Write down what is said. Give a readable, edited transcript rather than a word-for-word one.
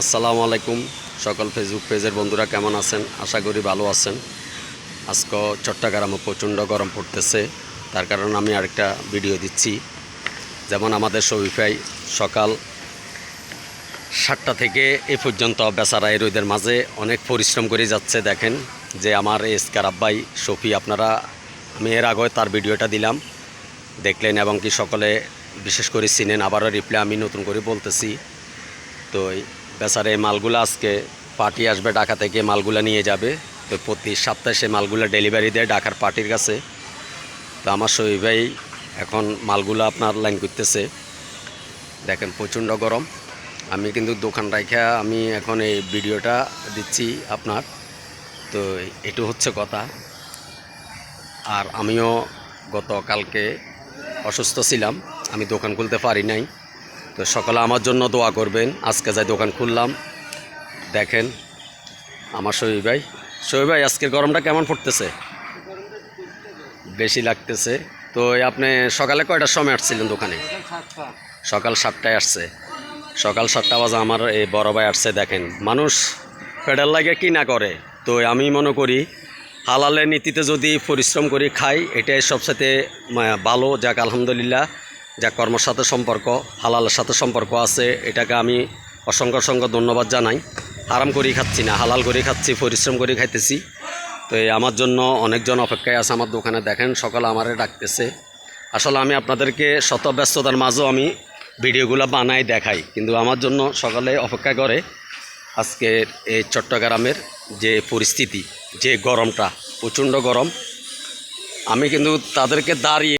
আসসালামু আলাইকুম সকল ফেসবুক পেজের বন্ধুরা কেমন আছেন? আশা করি ভালো আছেন। আজকে চট্টগ্রামে প্রচণ্ড গরম পড়তেছে, তার কারণ আমি আরেকটা ভিডিও দিচ্ছি। যেমন আমাদের শফিক ভাই সকাল 7টা থেকে এ পর্যন্ত বেচারা এই রোদের মাঝে অনেক পরিশ্রম করে যাচ্ছে। দেখেন যে আমার এসকার আব্বাই শফি, আপনারা আমি এর আগে তার ভিডিওটা দিলাম, দেখলেন এবং কি সকলে বিশেষ করে চিনেন। আবারও রিপ্লাই আমি নতুন করে বলতেছি। তো বেচারে মালগুলো আজকে পার্টি আসবে ঢাকা থেকে, মালগুলো নিয়ে যাবে। তো প্রতি সপ্তাহে সে মালগুলো ডেলিভারি দেয় ঢাকার পার্টির কাছে। তো আমার শফিক ভাই এখন মালগুলো আপনার লাইন করতেছে। দেখেন প্রচণ্ড গরম। আমি কিন্তু দোকান রাখা আমি এখন এই ভিডিওটা দিচ্ছি আপনার। তো এটু হচ্ছে কথা। আর আমিও গতকালকে অসুস্থ ছিলাম, আমি দোকান খুলতে পারি নাই। তো সকালে আমার জন্য দোয়া করবেন। আজকে যাই দোকান খুললাম। দেখেন আমার শফিক ভাই আজকের গরমটা কেমন পড়তেছে? বেশি লাগতেছে। তো আপনি সকালে কয়টার সময় আসছিলেন দোকানে? সকাল 7টায় আসছে। সকাল 7টা বাজে আমার এই বড় ভাই আসছে। দেখেন মানুষ পেডাল লাগে কি না করে। তো আমি মনে করি হালালের নীতিতে যদি পরিশ্রম করি খাই, এটাই সবসাথে ভালো। যাক আলহামদুলিল্লাহ, যা কর্মের সাথে সম্পর্ক, হালালের সাথে সম্পর্ক আছে, এটাকে আমি অসংখ্য অসংখ্য ধন্যবাদ জানাই। আরাম করে খাচ্ছি না, হালাল করে খাচ্ছি, পরিশ্রম করে খাইতেছি। তো এই আমার জন্য অনেকজন অপেক্ষায় আছে আমার দোকানে। দেখেন সকালে আমারে ডাকতেছে। আসলে আমি আপনাদেরকে শত ব্যস্ততার মাঝেও আমি ভিডিওগুলো বানাই দেখাই, কিন্তু আমার জন্য সকালে অপেক্ষা করে। আজকের এই চট্টগ্রামের যে পরিস্থিতি, যে গরমটা, প্রচণ্ড গরম, আমি কিন্তু তাদেরকে দাঁড়িয়ে